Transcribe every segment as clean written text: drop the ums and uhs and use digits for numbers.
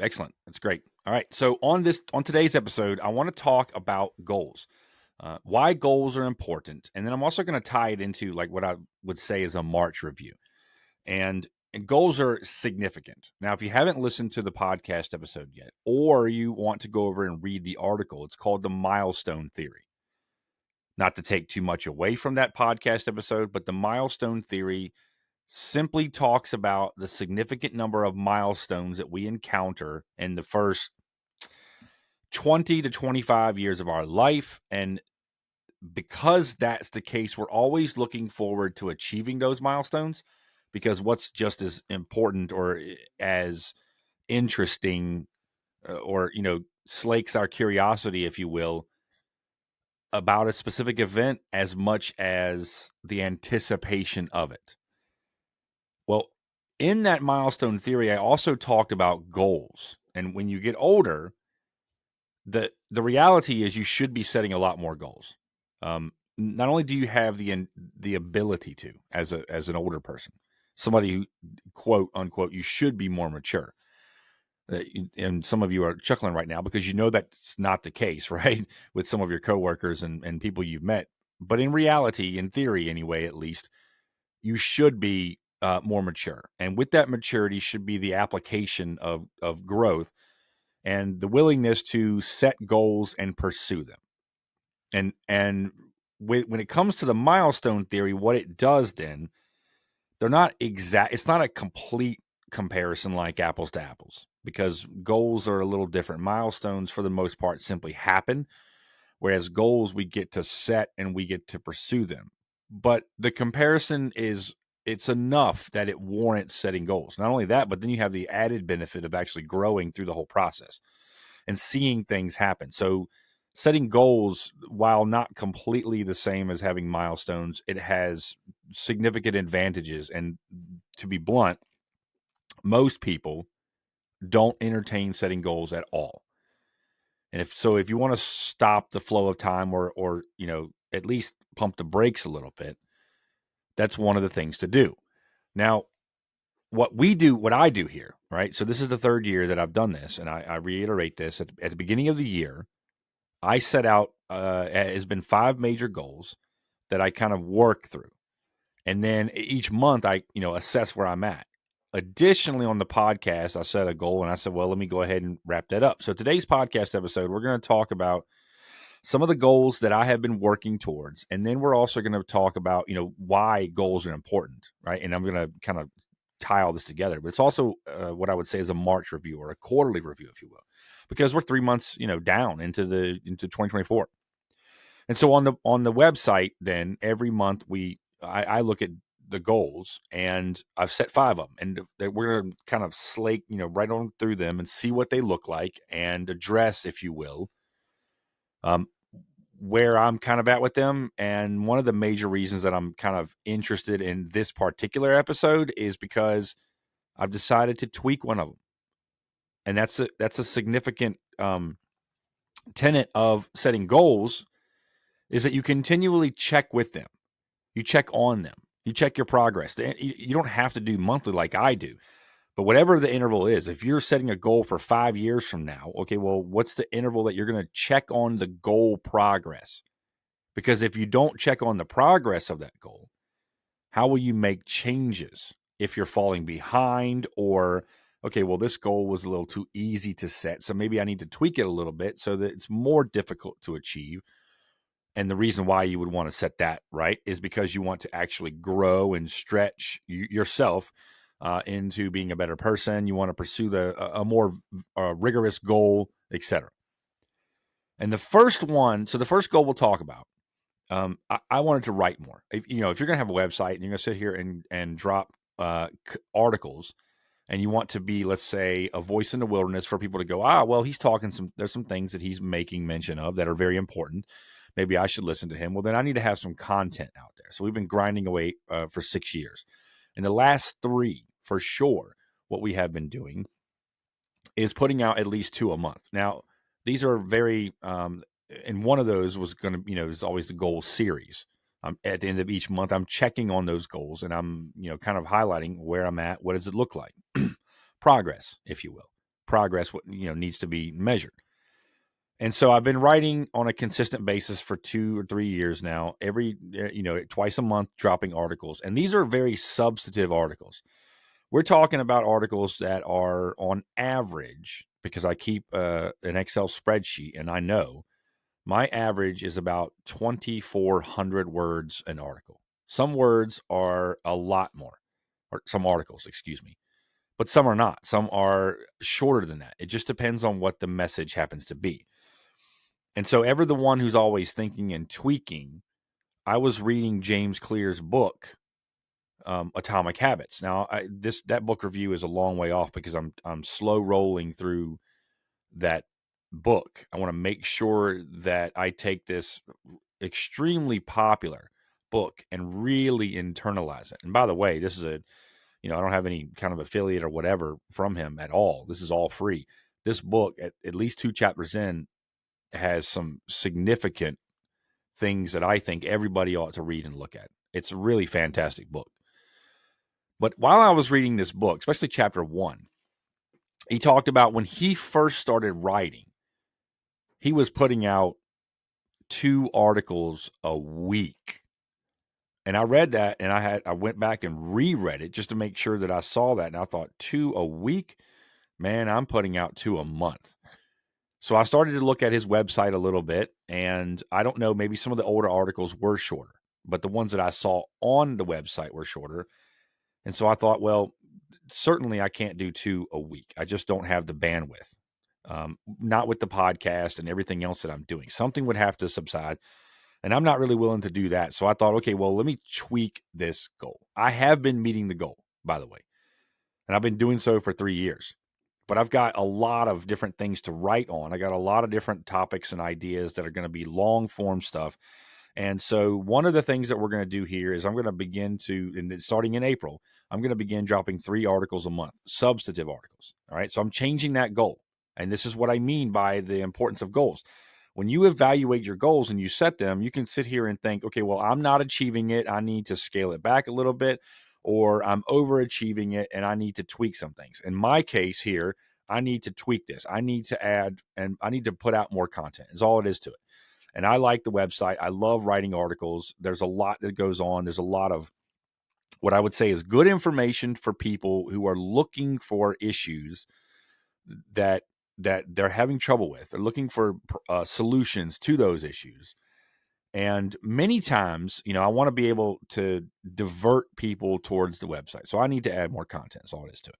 Excellent. That's great. All right. So on today's episode, I want to talk about goals, why goals are important, and then I'm also going to tie it into like what I would say is a March review. And goals are significant. Now, if you haven't listened to the podcast episode yet, or you want to go over and read the article, it's called the Milestone Theory. Not to take too much away from that podcast episode, but the Milestone Theory simply talks about the significant number of milestones that we encounter in the first 20 to 25 years of our life. And because that's the case, we're always looking forward to achieving those milestones, because what's just as important or as interesting or, slakes our curiosity, if you will, about a specific event as much as the anticipation of it. Well, in that milestone theory, I also talked about goals. And when you get older, the reality is you should be setting a lot more goals. Not only do you have the ability to, as an older person, somebody who, quote unquote, you should be more mature. And some of you are chuckling right now because you know that's not the case, right? With some of your coworkers and people you've met. But in reality, in theory anyway, at least, you should be more mature. And with that maturity should be the application of growth and the willingness to set goals and pursue them. And when it comes to the milestone theory, what it does then, they're not exact. It's not a complete comparison like apples to apples, because goals are a little different. Milestones, for the most part, simply happen, whereas goals we get to set and we get to pursue them. But the comparison it's enough that it warrants setting goals. Not only that, but then you have the added benefit of actually growing through the whole process and seeing things happen. So setting goals, while not completely the same as having milestones, it has significant advantages. And to be blunt, most people don't entertain setting goals at all. And if you want to stop the flow of time or at least pump the brakes a little bit, that's one of the things to do. Now, what I do here, right? So this is the third year that I've done this, and I reiterate this at the beginning of the year. I set out has been 5 major goals that I kind of work through, and then each month I assess where I'm at. Additionally, on the podcast, I set a goal, and I said, well, let me go ahead and wrap that up. So today's podcast episode, we're going to talk about some of the goals that I have been working towards, and then we're also going to talk about why goals are important, right? And I'm going to kind of tie all this together, but it's also what I would say is a March review or a quarterly review, if you will, because we're 3 months down into 2024. And so on the website, then every month I look at the goals, and I've set 5 of them, and we're going to kind of slake right on through them and see what they look like and address, if you will, where I'm kind of at with them. And one of the major reasons that I'm kind of interested in this particular episode is because I've decided to tweak one of them. And that's a significant tenet of setting goals, is that you continually check with them. You check on them. You check your progress. You don't have to do monthly like I do. But whatever the interval is, if you're setting a goal for 5 years from now, okay, well, what's the interval that you're going to check on the goal progress? Because if you don't check on the progress of that goal, how will you make changes if you're falling behind? Or, okay, well, this goal was a little too easy to set, so maybe I need to tweak it a little bit so that it's more difficult to achieve. And the reason why you would want to set that, right, is because you want to actually grow and stretch yourself into being a better person. You want to pursue a more rigorous goal, etc. And the first goal we'll talk about, I wanted to write more. If you're going to have a website and you're going to sit here and drop articles, and you want to be, let's say, a voice in the wilderness for people to go, well, there's some things that he's making mention of that are very important. Maybe I should listen to him. Well, then I need to have some content out there. So we've been grinding away for 6 years. In the last 3, for sure, what we have been doing is putting out at least 2 a month. Now, these are very, and one of those was going to, is always the goal series. At the end of each month, I'm checking on those goals, and I'm, kind of highlighting where I'm at. What does it look like? Progress, if you will. progress needs to be measured. And so I've been writing on a consistent basis for 2 or 3 years now, twice a month, dropping articles. And these are very substantive articles. We're talking about articles that are on average, because I keep an Excel spreadsheet, and I know my average is about 2,400 words an article. Some words are a lot more, or some articles, excuse me, but some are not. Some are shorter than that. It just depends on what the message happens to be. And so, ever the one who's always thinking and tweaking, I was reading James Clear's book, Atomic Habits. Now, that book review is a long way off because I'm slow rolling through that book. I want to make sure that I take this extremely popular book and really internalize it. And by the way, this is I don't have any kind of affiliate or whatever from him at all. This is all free. This book, at least 2 chapters in, has some significant things that I think everybody ought to read and look at. It's a really fantastic book. But while I was reading this book, especially chapter 1, he talked about when he first started writing, he was putting out 2 articles a week. And I read that, and I went back and reread it just to make sure that I saw that. And I thought, 2 a week? Man, I'm putting out 2 a month. So I started to look at his website a little bit, and I don't know, maybe some of the older articles were shorter, but the ones that I saw on the website were shorter. And so I thought, well, certainly I can't do 2 a week. I just don't have the bandwidth, not with the podcast and everything else that I'm doing. Something would have to subside, and I'm not really willing to do that. So I thought, okay, well, let me tweak this goal. I have been meeting the goal, by the way, and I've been doing so for 3 years. But I've got a lot of different things to write on. I got a lot of different topics and ideas that are going to be long form stuff. And so one of the things that we're going to do here is I'm going to begin to, and starting in April, I'm going to begin dropping 3 articles a month, substantive articles. All right. So I'm changing that goal. And this is what I mean by the importance of goals. When you evaluate your goals and you set them, you can sit here and think, okay, well, I'm not achieving it. I need to scale it back a little bit, or I'm overachieving it and I need to tweak some things. In my case here, I need to tweak this. I need to add, and I need to put out more content. Is all it is to it. And I like the website. I love writing articles. There's a lot that goes on. There's a lot of what I would say is good information for people who are looking for issues that they're having trouble with. They're looking for solutions to those issues. And many times, I want to be able to divert people towards the website. So I need to add more content. That's all it is to it.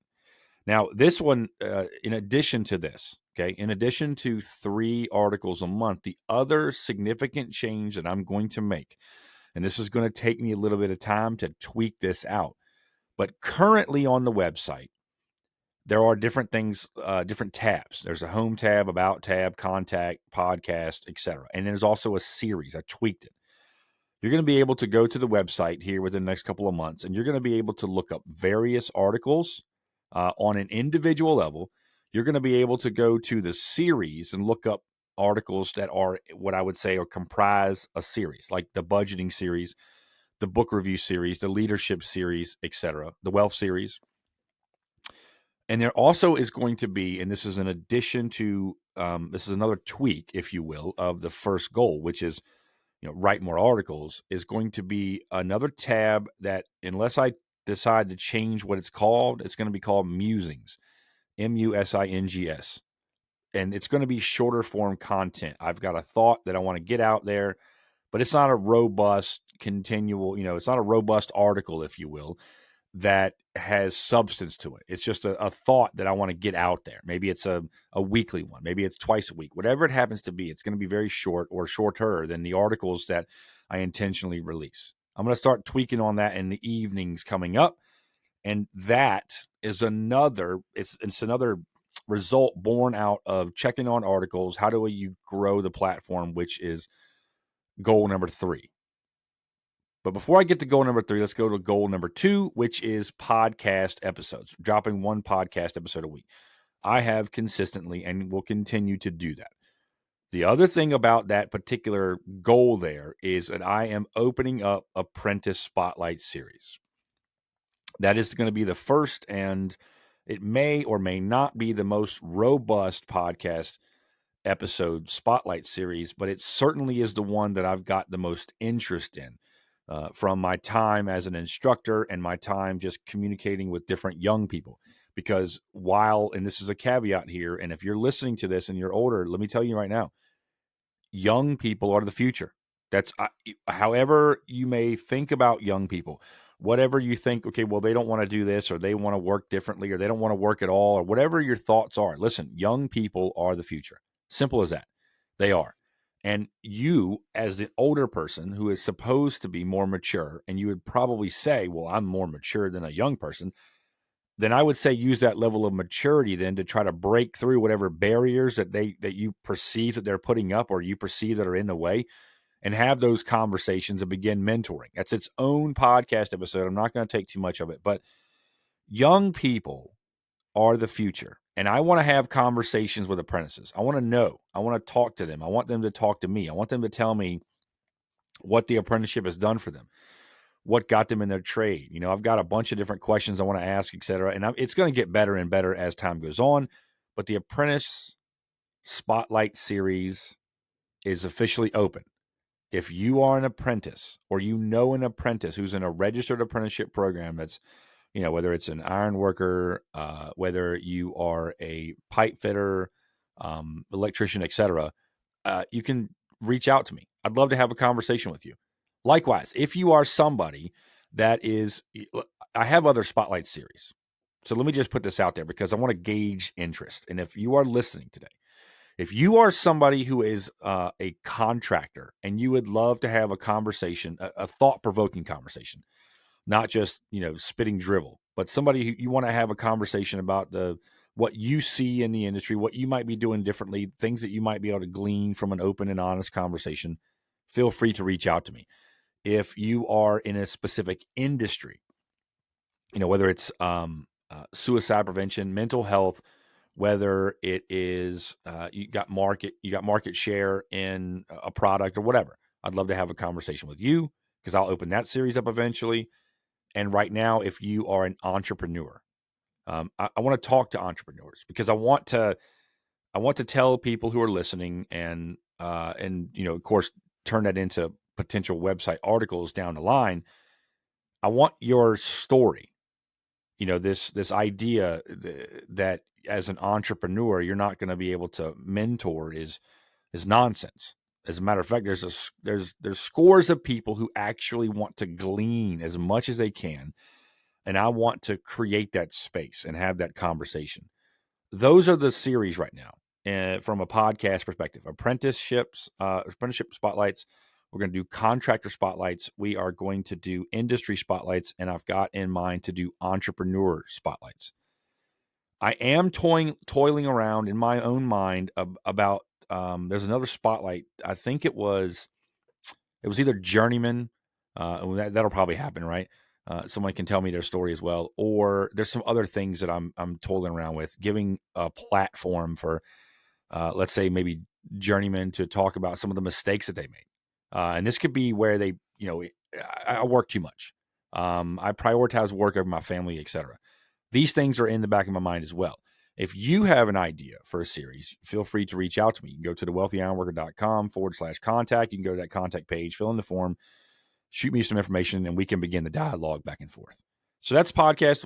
Now, this one, in addition to this, okay, in addition to 3 articles a month, the other significant change that I'm going to make, and this is going to take me a little bit of time to tweak this out, but currently on the website, there are different things, different tabs. There's a home tab, about tab, contact, podcast, etc. And there's also a series. I tweaked it. You're going to be able to go to the website here within the next couple of months, and you're going to be able to look up various articles on an individual level. You're going to be able to go to the series and look up articles that are what I would say or comprise a series, like the budgeting series, the book review series, the leadership series, etc., the wealth series. And there also is going to be, and this is in addition to, this is another tweak, if you will, of the first goal, which is, write more articles, is going to be another tab that, unless I decide to change what it's called, it's going to be called Musings, Musings. And it's going to be shorter form content. I've got a thought that I want to get out there, but it's not a robust, continual, it's not a robust article, if you will, that has substance to it. It's just a thought that I want to get out there. Maybe it's a weekly one. Maybe it's twice a week. Whatever it happens to be, it's going to be very short or shorter than the articles that I intentionally release. I'm going to start tweaking on that in the evenings coming up. And that is another result born out of checking on articles. How do you grow the platform, which is goal number 3. But before I get to goal number 3, let's go to goal number 2, which is podcast episodes, dropping 1 podcast episode a week. I have consistently and will continue to do that. The other thing about that particular goal there is that I am opening up Apprentice Spotlight Series. That is going to be the first and It may or may not be the most robust podcast episode spotlight series, but it certainly is the one that I've got the most interest in from my time as an instructor and my time just communicating with different young people. Because and this is a caveat here, and if you're listening to this and you're older, let me tell you right now, young people are the future. That's however you may think about young people, whatever you think, okay, well, they don't want to do this, or they want to work differently, or they don't want to work at all, or whatever your thoughts are. Listen, young people are the future. Simple as that. They are. And you, as an older person who is supposed to be more mature, and you would probably say, well, I'm more mature than a young person, then I would say use that level of maturity then to try to break through whatever barriers that you perceive that they're putting up, or you perceive that are in the way, and have those conversations and begin mentoring. That's its own podcast episode. I'm not going to take too much of it, but young people are the future. And I want to have conversations with apprentices. I want to know. I want to talk to them. I want them to talk to me. I want them to tell me what the apprenticeship has done for them, what got them in their trade. I've got a bunch of different questions I want to ask, et cetera. And it's going to get better and better as time goes on. But the Apprentice Spotlight series is officially open. If you are an apprentice, or an apprentice who's in a registered apprenticeship program that's, whether it's an iron worker, whether you are a pipe fitter, electrician, et cetera, you can reach out to me. I'd love to have a conversation with you. Likewise, if you are somebody that is, I have other Spotlight series. So let me just put this out there because I want to gauge interest. And if you are listening today, if you are somebody who is a contractor and you would love to have a conversation, a thought-provoking conversation, not just, spitting drivel, but somebody who you want to have a conversation about what you see in the industry, what you might be doing differently, things that you might be able to glean from an open and honest conversation, feel free to reach out to me. If you are in a specific industry, whether it's suicide prevention, mental health, whether it is you got market share in a product or whatever, I'd love to have a conversation with you because I'll open that series up eventually. And right now, if you are an entrepreneur, I want to talk to entrepreneurs because I want to tell people who are listening and of course, turn that into potential website articles down the line. I want your story. This idea that as an entrepreneur, you're not going to be able to mentor is nonsense. As a matter of fact, there's scores of people who actually want to glean as much as they can. And I want to create that space and have that conversation. Those are the series right now from a podcast perspective. Apprenticeship spotlights. We're going to do contractor spotlights. We are going to do industry spotlights. And I've got in mind to do entrepreneur spotlights. I am toiling around in my own mind about there's another spotlight. I think it was either Journeyman. That'll probably happen, right? Someone can tell me their story as well, or there's some other things that I'm toiling around with, giving a platform for, let's say maybe Journeyman to talk about some of the mistakes that they made, and this could be where they, I work too much, I prioritize work over my family, etc. These things are in the back of my mind as well. If you have an idea for a series, feel free to reach out to me. You can go to thewealthyironworker.com/contact. You can go to that contact page, fill in the form, shoot me some information, and we can begin the dialogue back and forth. So that's podcast,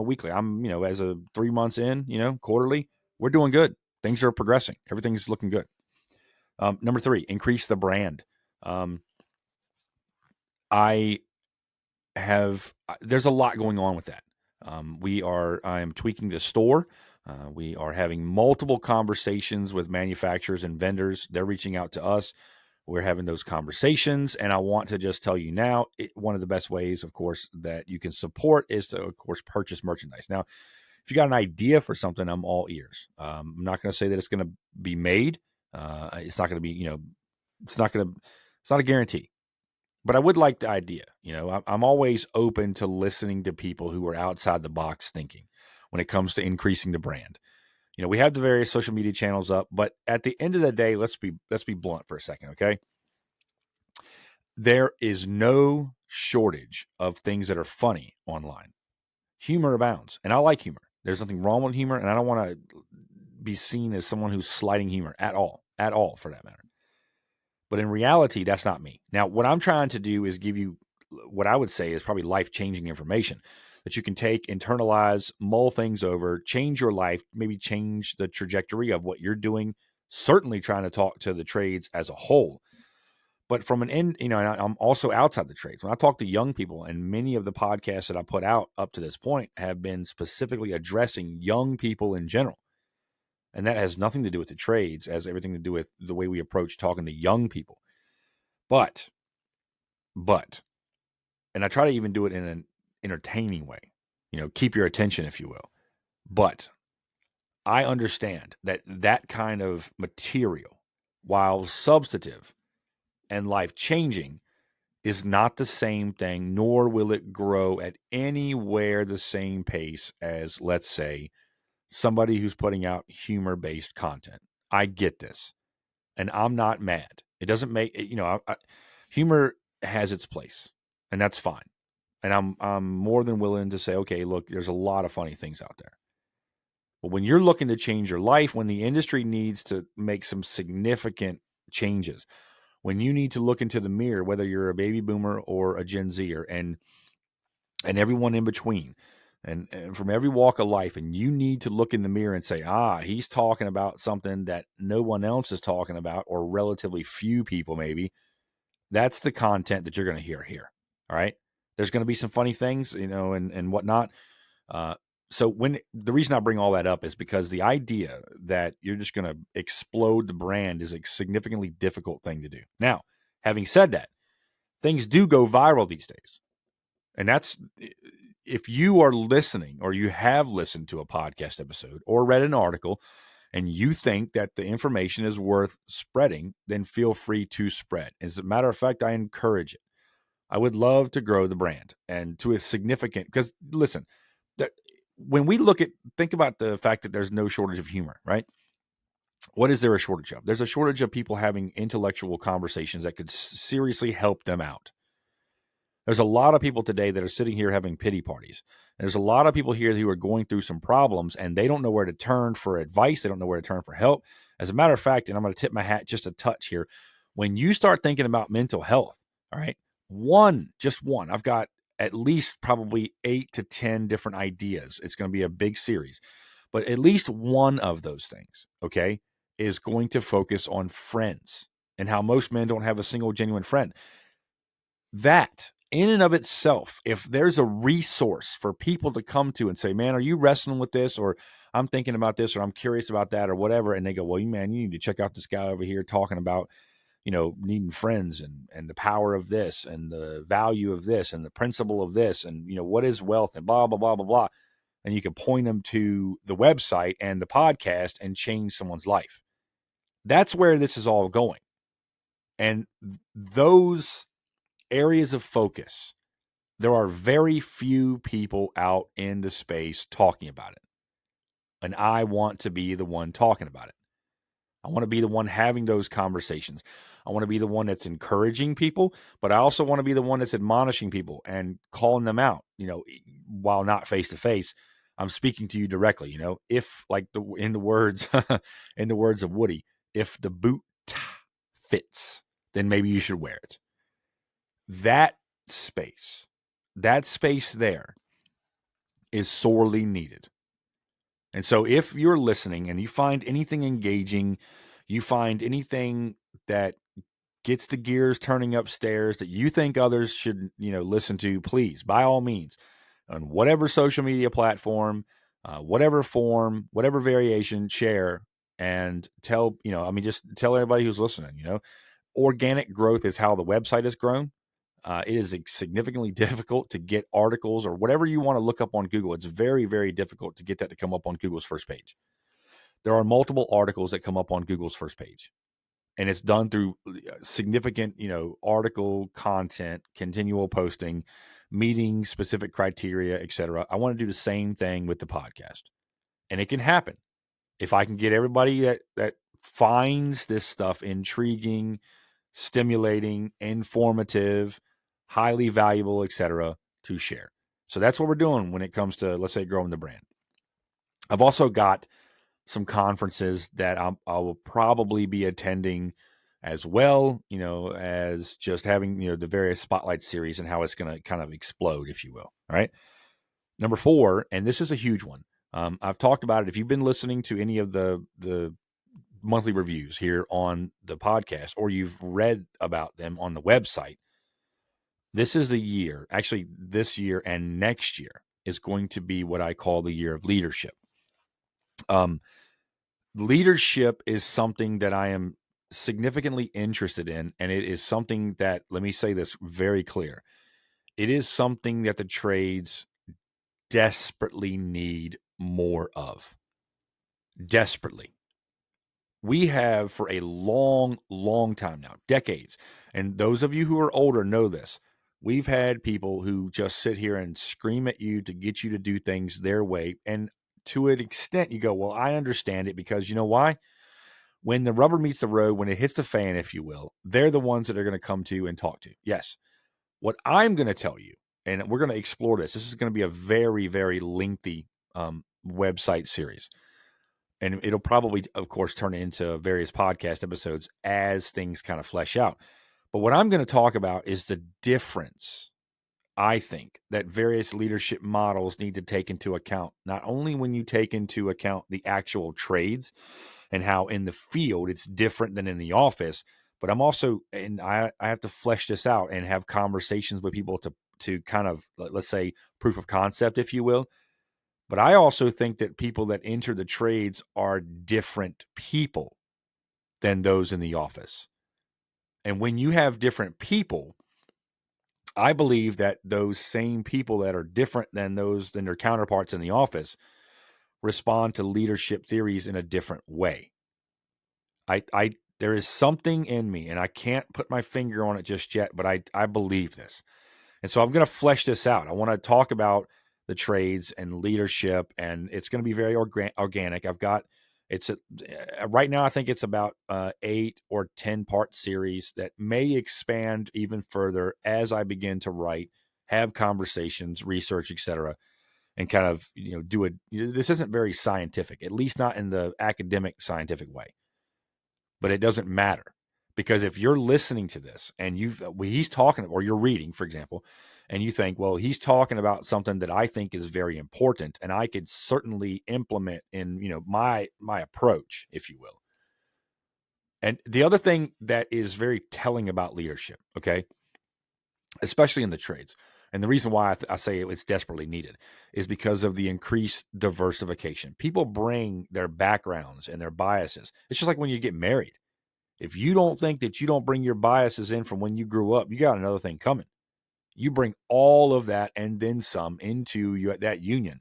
weekly. I'm, as of 3 months in, quarterly, we're doing good. Things are progressing. Everything's looking good. Number 3, increase the brand. There's a lot going on with that. I am tweaking the store. We are having multiple conversations with manufacturers and vendors. They're reaching out to us. We're having those conversations, and I want to just tell you now, one of the best ways, of course, that you can support is to, of course, purchase merchandise. Now, if you got an idea for something, I'm all ears. I'm not going to say that it's going to be made. It's not going to be, it's not a guarantee. But I would like the idea. I'm always open to listening to people who are outside the box thinking when it comes to increasing the brand. We have the various social media channels up, but at the end of the day, let's be blunt for a second, okay? There is no shortage of things that are funny online. Humor abounds, and I like humor. There's nothing wrong with humor, and I don't want to be seen as someone who's slighting humor at all for that matter. But in reality, that's not me. Now, what I'm trying to do is give you what I would say is probably life-changing information that you can take, internalize, mull things over, change your life, maybe change the trajectory of what you're doing, certainly trying to talk to the trades as a whole. But from an end, and I'm also outside the trades. When I talk to young people, and many of the podcasts that I put out up to this point have been specifically addressing young people in general. And that has nothing to do with the trades, it has everything to do with the way we approach talking to young people. But, and I try to even do it in an entertaining way, keep your attention, if you will. But I understand that kind of material, while substantive and life-changing, is not the same thing, nor will it grow at anywhere the same pace as, let's say, somebody who's putting out humor-based content. I get this, and I'm not mad. It doesn't make humor has its place, and that's fine. And I'm more than willing to say, okay, look, there's a lot of funny things out there. But when you're looking to change your life, when the industry needs to make some significant changes, when you need to look into the mirror, whether you're a baby boomer or a Gen Zer, and everyone in between, and from every walk of life, and you need to look in the mirror and say, he's talking about something that no one else is talking about, or relatively few people maybe. That's the content that you're going to hear here. All right. There's going to be some funny things, and whatnot. So the reason I bring all that up is because the idea that you're just going to explode the brand is a significantly difficult thing to do. Now, having said that, things do go viral these days. And that's, if you are listening, or you have listened to a podcast episode or read an article, and you think that the information is worth spreading, then feel free to spread. As a matter of fact, I encourage it. I would love to grow the brand, and to a significant, because listen, when we think about the fact that there's no shortage of humor, right? What is there a shortage of? There's a shortage of people having intellectual conversations that could seriously help them out. There's a lot of people today that are sitting here having pity parties. There's a lot of people here who are going through some problems, and they don't know where to turn for advice. They don't know where to turn for help. As a matter of fact, and I'm going to tip my hat just a touch here, when you start thinking about mental health, all right, just one, I've got at least probably 8 to 10 different ideas. It's going to be a big series, but at least one of those things, okay, is going to focus on friends and how most men don't have a single genuine friend. That in and of itself, if there's a resource for people to come to and say, man, are you wrestling with this? Or I'm thinking about this, or I'm curious about that, or whatever. And they go, well, man, you need to check out this guy over here talking about, needing friends, and the power of this, and the value of this, and the principle of this, and, what is wealth, and blah, blah, blah, blah, blah. And you can point them to the website and the podcast and change someone's life. That's where this is all going. And those areas of focus, there are very few people out in the space talking about it. And I want to be the one talking about it. I want to be the one having those conversations. I want to be the one that's encouraging people, but I also want to be the one that's admonishing people and calling them out, while not face to face. I'm speaking to you directly, if, like, in the words of Woody, if the boot fits, then maybe you should wear it. That space there is sorely needed. And so if you're listening and you find anything engaging, you find anything that gets the gears turning upstairs that you think others should, listen to, please, by all means, on whatever social media platform, whatever form, whatever variation, share and tell, just tell everybody who's listening, organic growth is how the website has grown. It is significantly difficult to get articles or whatever you want to look up on Google. It's very, very difficult to get that to come up on Google's first page. There are multiple articles that come up on Google's first page, and it's done through significant, article content, continual posting, meeting specific criteria, etc. I want to do the same thing with the podcast, and it can happen if I can get everybody that finds this stuff intriguing, stimulating, informative, highly valuable, etc., to share. So that's what we're doing when it comes to, let's say, growing the brand. I've also got some conferences that I will probably be attending as well, as just having, the various spotlight series and how it's going to kind of explode, if you will. All right. Number 4, and this is a huge one. I've talked about it. If you've been listening to any of the monthly reviews here on the podcast, or you've read about them on the website, this is the year, actually this year and next year is going to be what I call the year of leadership. Leadership is something that I am significantly interested in, and it is something that, let me say this very clear, it is something that the trades desperately need more of. Desperately. We have for a long, long time now, decades, and those of you who are older know this. We've had people who just sit here and scream at you to get you to do things their way. And to an extent, you go, well, I understand it, because you know why? When the rubber meets the road, when it hits the fan, if you will, they're the ones that are going to come to you and talk to you. Yes. What I'm going to tell you, and we're going to explore this. This is going to be a very, very lengthy website series. And it'll probably, of course, turn into various podcast episodes as things kind of flesh out. But what I'm going to talk about is the difference, I think, that various leadership models need to take into account, not only when you take into account the actual trades and how in the field it's different than in the office, but I'm also, and I have to flesh this out and have conversations with people to kind of, let's say, proof of concept, if you will. But I also think that people that enter the trades are different people than those in the office. And when you have different people, I believe that those same people that are different than their counterparts in the office respond to leadership theories in a different way. There is something in me, and I can't put my finger on it just yet, but I believe this. And so I'm going to flesh this out. I want to talk about the trades and leadership, and it's going to be very organic. Right now, I think it's about 8 or 10 part series that may expand even further as I begin to write, have conversations, research, etc., and kind of do it. This isn't very scientific, at least not in the academic scientific way, but it doesn't matter, because if you're listening to this and he's talking, or you're reading, for example, and you think, well, he's talking about something that I think is very important, and I could certainly implement in my approach, if you will. And the other thing that is very telling about leadership, okay, especially in the trades, and the reason why I say it's desperately needed is because of the increased diversification. People bring their backgrounds and their biases. It's just like when you get married. If you don't think that you don't bring your biases in from when you grew up, you got another thing coming. You bring all of that and then some into that union.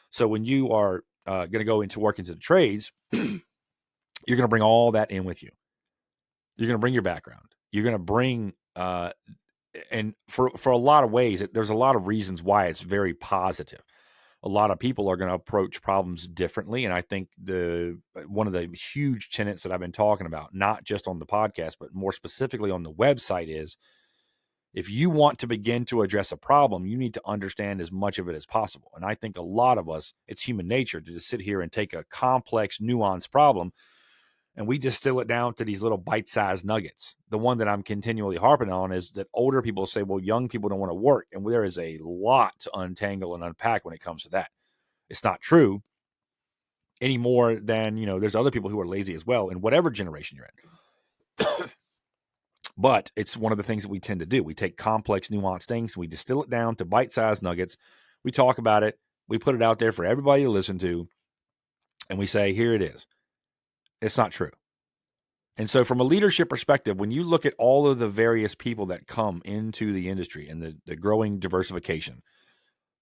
So when you are going to go into work into the trades, you're going to bring all that in with you. You're going to bring your background. You're going to bring, and for a lot of ways, there's a lot of reasons why it's very positive. A lot of people are going to approach problems differently. And I think one of the huge tenets that I've been talking about, not just on the podcast, but more specifically on the website, is if you want to begin to address a problem, you need to understand as much of it as possible. And I think a lot of us, it's human nature to just sit here and take a complex, nuanced problem, and we distill it down to these little bite-sized nuggets. The one that I'm continually harping on is that older people say, well, young people don't want to work. And there is a lot to untangle and unpack when it comes to that. It's not true any more than, there's other people who are lazy as well in whatever generation you're in. But it's one of the things that we tend to do. We take complex, nuanced things, we distill it down to bite-sized nuggets. We talk about it. We put it out there for everybody to listen to. And we say, here it is. It's not true. And so from a leadership perspective, when you look at all of the various people that come into the industry and the growing diversification,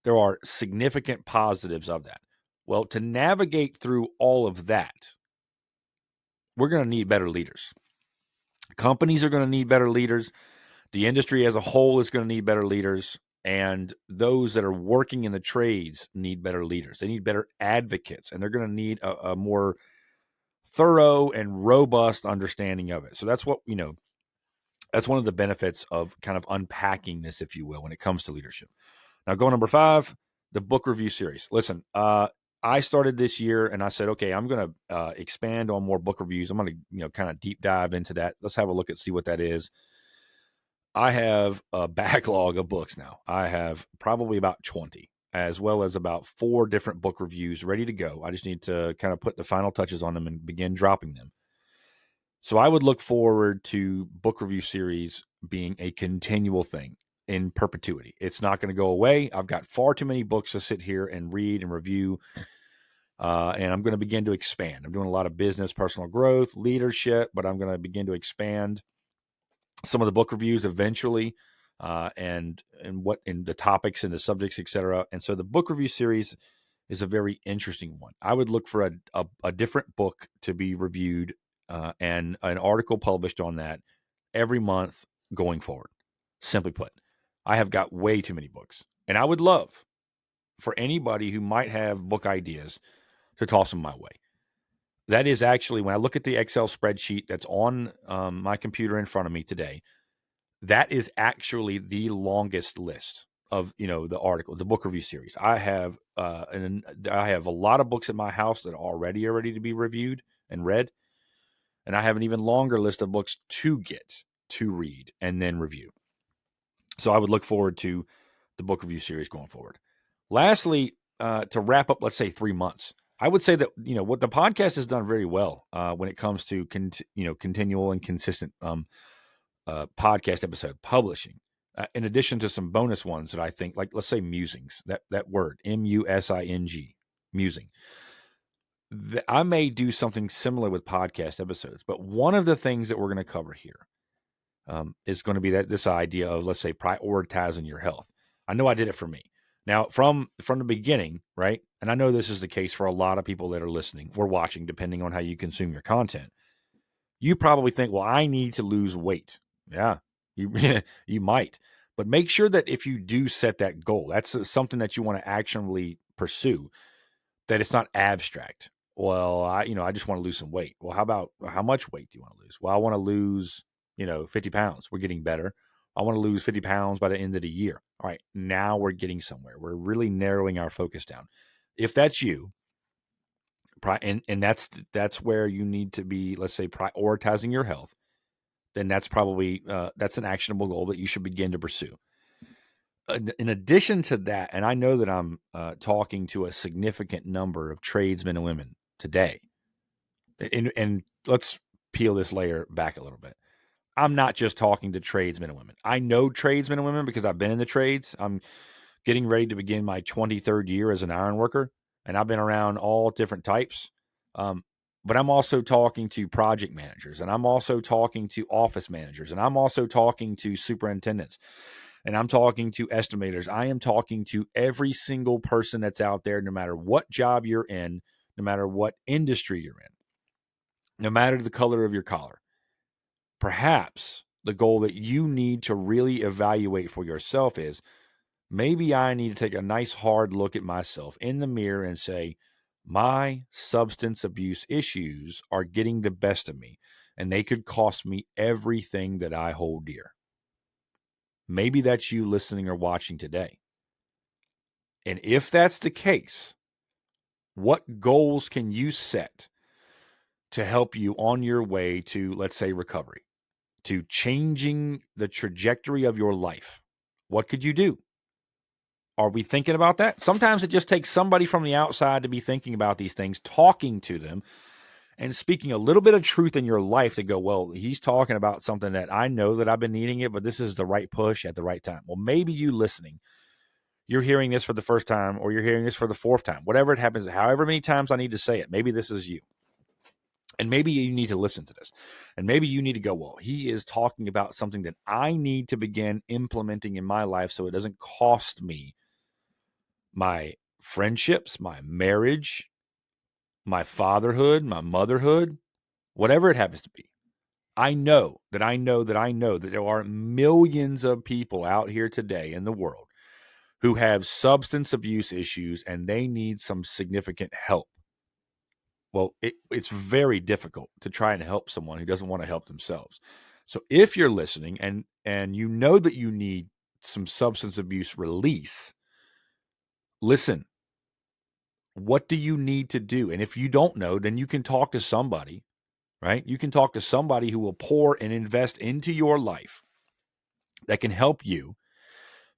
there are significant positives of that. Well, to navigate through all of that, we're going to need better leaders. Companies are going to need better leaders. The industry as a whole is going to need better leaders. And those that are working in the trades need better leaders. They need better advocates, and they're going to need a more thorough and robust understanding of it. So that's what, that's one of the benefits of kind of unpacking this, if you will, when it comes to leadership. Now, go number 5, the book review series. Listen, I started this year and I said, okay, I'm going to expand on more book reviews. I'm going to, kind of deep dive into that. Let's have a look at see what that is. I have a backlog of books now. I have probably about 20, as well as about 4 different book reviews ready to go. I just need to kind of put the final touches on them and begin dropping them. So I would look forward to book review series being a continual thing in perpetuity. It's not going to go away. I've got far too many books to sit here and read and review. And I'm going to begin to expand. I'm doing a lot of business, personal growth, leadership, but I'm going to begin to expand some of the book reviews eventually, and what in the topics and the subjects, etc. And so the book review series is a very interesting one. I would look for a different book to be reviewed, and an article published on that every month going forward. Simply put, I have got way too many books, and I would love for anybody who might have book ideas to toss them my way. That is actually, when I look at the Excel spreadsheet that's on my computer in front of me today, that is actually the longest list of the article, the book review series. I have I have a lot of books at my house that already are ready to be reviewed and read, and I have an even longer list of books to get to read and then review. So I would look forward to the book review series going forward. Lastly, to wrap up, let's say 3 months, I would say that what the podcast has done very well when it comes to continual and consistent podcast episode publishing. In addition to some bonus ones that I think, like let's say musings, that word MUSING, musing. I may do something similar with podcast episodes, but one of the things that we're going to cover here is going to be this idea of, let's say, prioritizing your health. I know I did it for me. Now, from the beginning, right? And I know this is the case for a lot of people that are listening or watching, depending on how you consume your content. You probably think, well, I need to lose weight. Yeah, you might. But make sure that if you do set that goal, that's something that you want to actionably pursue, that it's not abstract. Well, I just want to lose some weight. Well, how much weight do you want to lose? Well, I want to lose, 50 pounds. We're getting better. I want to lose 50 pounds by the end of the year. All right, now we're getting somewhere. We're really narrowing our focus down. If that's you, and that's where you need to be, let's say, prioritizing your health, then that's probably that's an actionable goal that you should begin to pursue. In addition to that, and I know that I'm talking to a significant number of tradesmen and women today, and let's peel this layer back a little bit. I'm not just talking to tradesmen and women. I know tradesmen and women because I've been in the trades. I'm getting ready to begin my 23rd year as an iron worker, and I've been around all different types. But I'm also talking to project managers, and I'm also talking to office managers, and I'm also talking to superintendents, and I'm talking to estimators. I am talking to every single person that's out there, no matter what job you're in, no matter what industry you're in, no matter the color of your collar. Perhaps the goal that you need to really evaluate for yourself is, maybe I need to take a nice hard look at myself in the mirror and say, my substance abuse issues are getting the best of me, and they could cost me everything that I hold dear. Maybe that's you listening or watching today. And if that's the case, what goals can you set to help you on your way to, let's say, recovery, to changing the trajectory of your life? What could you do? Are we thinking about that? Sometimes it just takes somebody from the outside to be thinking about these things, talking to them, and speaking a little bit of truth in your life to go, well, he's talking about something that I know that I've been needing it, but this is the right push at the right time. Well, maybe you listening, you're hearing this for the first time, or you're hearing this for the 4th time, whatever it happens, however many times I need to say it, maybe this is you. And maybe you need to listen to this. And maybe you need to go, well, he is talking about something that I need to begin implementing in my life so it doesn't cost me my friendships, my marriage, my fatherhood, my motherhood, whatever it happens to be. I know that there are millions of people out here today in the world who have substance abuse issues and they need some significant help. Well, it's very difficult to try and help someone who doesn't want to help themselves. So if you're listening and you know that you need some substance abuse release, listen. What do you need to do? And if you don't know, then you can talk to somebody, right? You can talk to somebody who will pour and invest into your life that can help you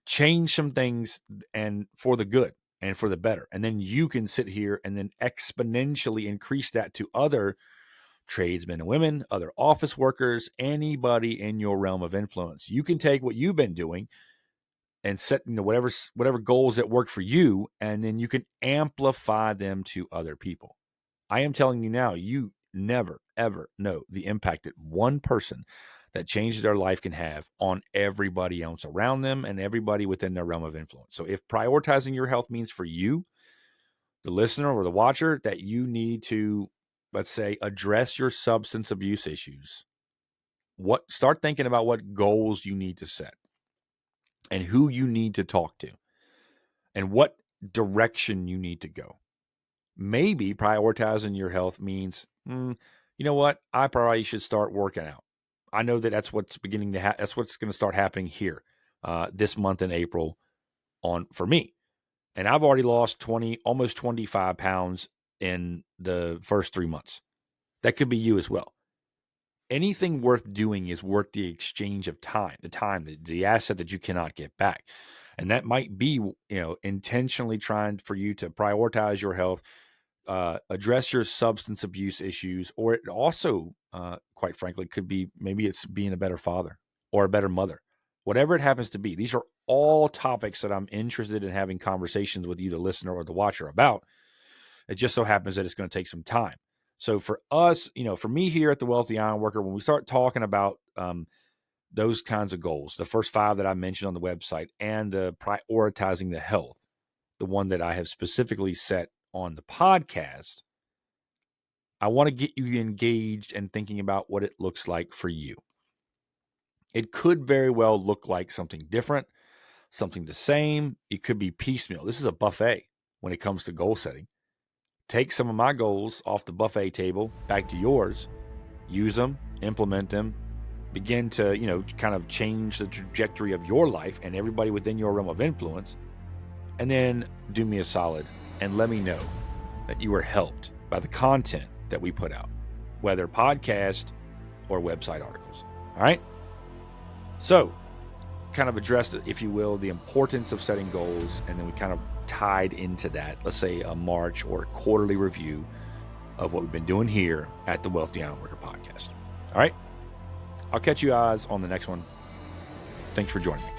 change some things and for the good and for the better. And then you can sit here and then exponentially increase that to other tradesmen and women, other office workers, anybody in your realm of influence. You can take what you've been doing and set, whatever goals that work for you, and then you can amplify them to other people. I am telling you now, you never, ever know the impact that one person that changes their life can have on everybody else around them and everybody within their realm of influence. So if prioritizing your health means for you, the listener or the watcher, that you need to, let's say, address your substance abuse issues, start thinking about what goals you need to set and who you need to talk to and what direction you need to go. Maybe prioritizing your health means, you know what? I probably should start working out. I know that that's what's beginning to that's what's going to start happening here this month in April for me. And I've already lost almost 25 pounds in the first 3 months. That could be you as well. Anything worth doing is worth the exchange of time, the asset that you cannot get back. And that might be, intentionally trying for you to prioritize your health, address your substance abuse issues, or it also, quite frankly, could be maybe it's being a better father or a better mother, whatever it happens to be. These are all topics that I'm interested in having conversations with you, the listener or the watcher, about. It just so happens that it's going to take some time. So for us, for me here at the Wealthy Ironworker, when we start talking about those kinds of goals, the first 5 that I mentioned on the website, and the prioritizing the health, the one that I have specifically set on the podcast, I want to get you engaged and thinking about what it looks like for you. It could very well look like something different, something the same. It could be piecemeal. This is a buffet when it comes to goal setting. Take some of my goals off the buffet table back to yours, use them, implement them, begin to, kind of change the trajectory of your life and everybody within your realm of influence. And then do me a solid and let me know that you were helped by the content that we put out, whether podcast or website articles. All right. So kind of addressed, if you will, the importance of setting goals. And then we kind of tied into that, let's say a March or quarterly review of what we've been doing here at the Wealthy Ironworker podcast. All right. I'll catch you guys on the next one. Thanks for joining me.